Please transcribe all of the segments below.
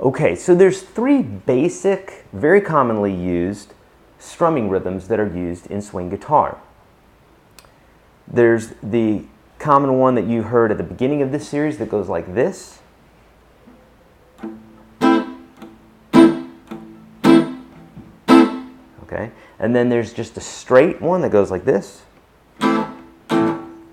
Okay, so there's three basic, very commonly used strumming rhythms that are used in swing guitar. There's the common one that you heard at the beginning of this series that goes like this. Okay, and then there's just a straight one that goes like this. 2,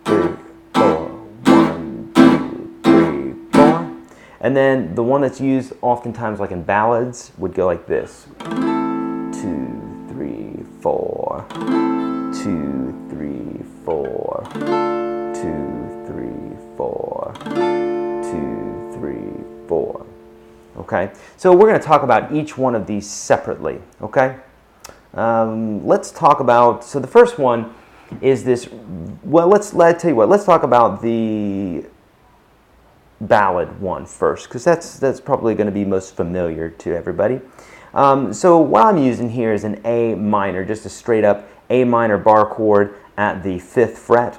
3, 4, 1, 2, 3, 4. And then the one that's used oftentimes like in ballads would go like this. 2, 3, 4. 2, 3, 4. 2, 3, 4. 2, 3, 4. Okay, so we're going to talk about each one of these separately. Okay, let's talk about. So the first one is this. Well, let's tell you what. Let's talk about the ballad one first, because that's probably going to be most familiar to everybody. So what I'm using here is an A minor, just a straight up A minor bar chord at the 5th fret.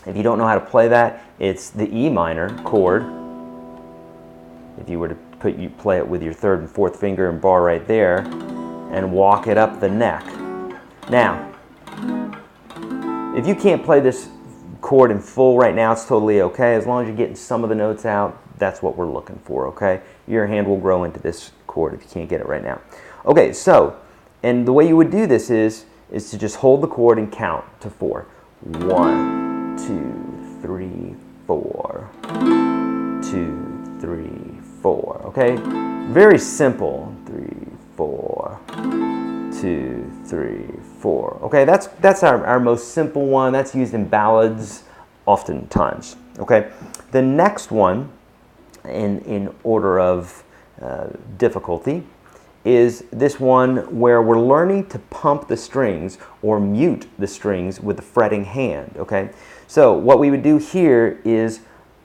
If you don't know how to play that, it's the E minor chord. If you were to play it with your 3rd and 4th finger and bar right there, and walk it up the neck. Now, if you can't play this chord in full right now, it's totally okay. As long as you're getting some of the notes out, that's what we're looking for, okay? Your hand will grow into this chord if you can't get it right now. Okay, so, and the way you would do this is to just hold the chord and count to 4. 1, 2, 3, 4. 2, 3, 4. Okay? Very simple. 3, 4. 2, 3, 4. Okay, that's our most simple one. That's used in ballads oftentimes. Okay? The next one in order of difficulty is this one where we're learning to pump the strings or mute the strings with the fretting hand. Okay? So what we would do here is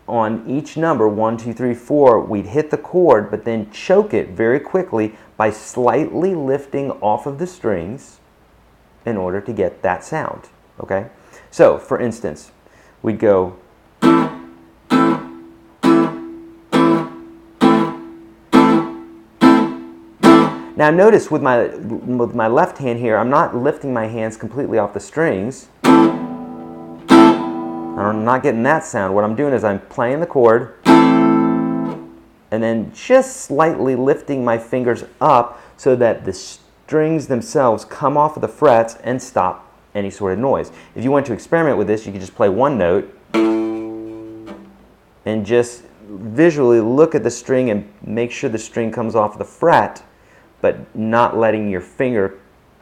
on each number, 1, 2, 3, 4, we'd hit the chord, but then choke it very quickly by slightly lifting off of the strings in order to get that sound. Okay? So, for instance, we'd go. Now notice with my left hand here, I'm not lifting my hands completely off the strings. I'm not getting that sound. What I'm doing is I'm playing the chord and then just slightly lifting my fingers up so that the strings themselves come off of the frets and stop any sort of noise. If you want to experiment with this, you could just play one note and just visually look at the string and make sure the string comes off the fret, but not letting your finger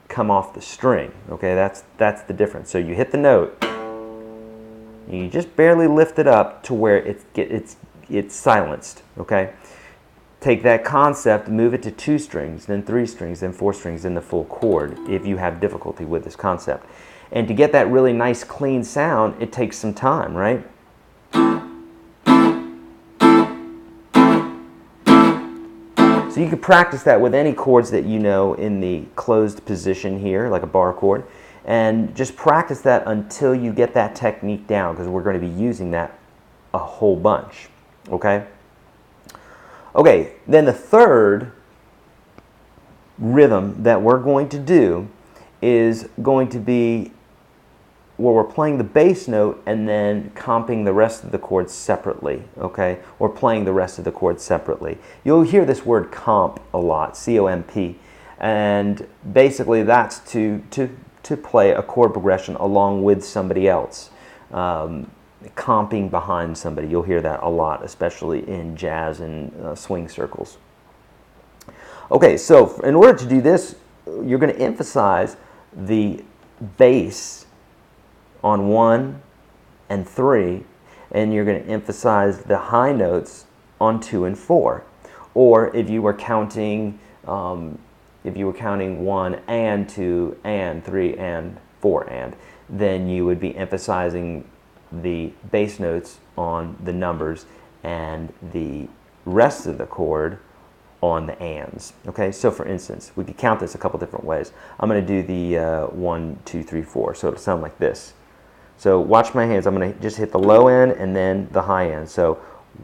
come off the string. Okay, that's the difference. So you hit the note, and you just barely lift it up to where it's silenced. Okay, take that concept, move it to 2 strings, then 3 strings, then 4 strings, then the full chord. If you have difficulty with this concept, and to get that really nice clean sound, it takes some time, right? So you could practice that with any chords that you know in the closed position here, like a bar chord, and just practice that until you get that technique down, because we're going to be using that a whole bunch, okay? Okay, then the third rhythm that we're going to do is going to be where we're playing the bass note and then comping the rest of the chords separately, okay? Or playing the rest of the chords separately. You'll hear this word comp a lot, C-O-M-P, and basically that's to play a chord progression along with somebody else, comping behind somebody. You'll hear that a lot, especially in jazz and swing circles. Okay, so in order to do this, you're going to emphasize the bass on 1 and 3, and you're going to emphasize the high notes on 2 and 4. Or if you were counting 1 and 2 and 3 and 4 and, then you would be emphasizing the bass notes on the numbers and the rest of the chord on the ands. Okay, so for instance, we could count this a couple different ways. I'm going to do the 1, 2, 3, 4, so it'll sound like this. So watch my hands. I'm going to just hit the low end and then the high end. So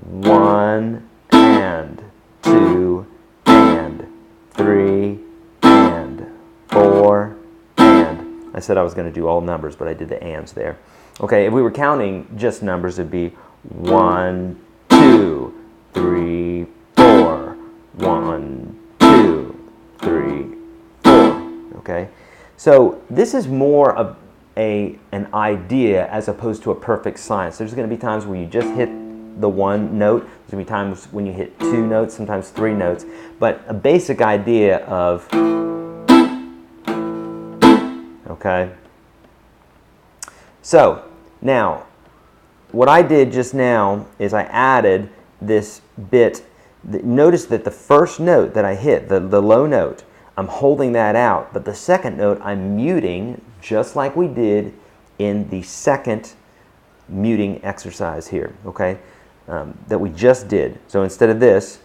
1 and 2 I said I was going to do all numbers, but I did the ands there. Okay, if we were counting just numbers, it'd be 1, 2, 3, 4. 1, 2, 3, 4. Okay, so this is more of an idea as opposed to a perfect science. There's going to be times where you just hit the one note. There's going to be times when you hit 2 notes, sometimes 3 notes. But a basic idea of, okay. So now, what I did just now is I added this bit. Notice that the first note that I hit, the low note, I'm holding that out, but the second note I'm muting just like we did in the second muting exercise here, okay, that we just did. So instead of this,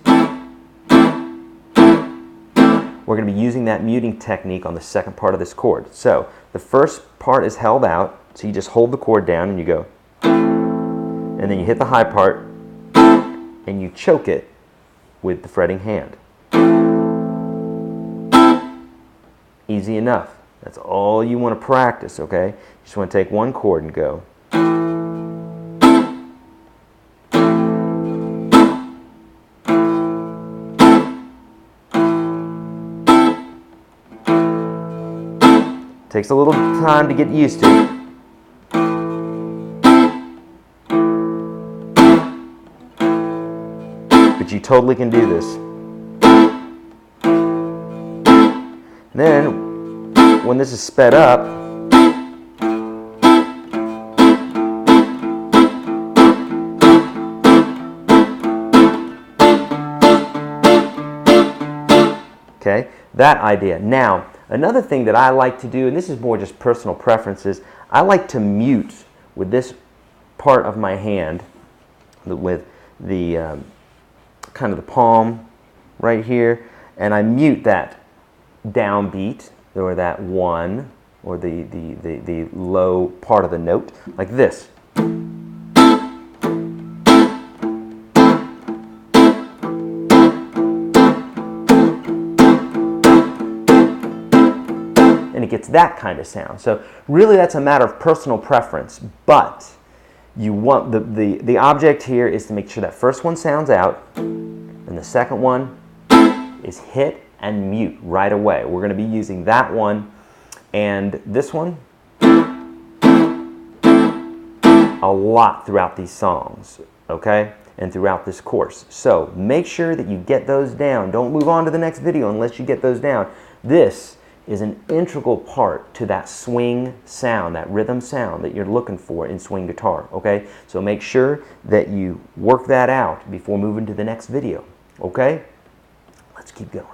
we're going to be using that muting technique on the second part of this chord. So the first part is held out, so you just hold the chord down and you go, and then you hit the high part and you choke it with the fretting hand. Easy enough. That's all you want to practice, okay? You just want to take one chord and go. Takes a little time to get used to. But you totally can do this. Then, when this is sped up, okay, that idea. Now, another thing that I like to do, and this is more just personal preferences, I like to mute with this part of my hand, with the kind of the palm right here, and I mute that downbeat, or that one, or the low part of the note, like this. And it gets that kind of sound. So really that's a matter of personal preference, but you want the object here is to make sure that first one sounds out, and the second one is hit and mute right away. We're going to be using that one and this one a lot throughout these songs, okay, and throughout this course. So make sure that you get those down. Don't move on to the next video unless you get those down. This is an integral part to that swing sound, that rhythm sound that you're looking for in swing guitar, okay? So make sure that you work that out before moving to the next video, okay? Let's keep going.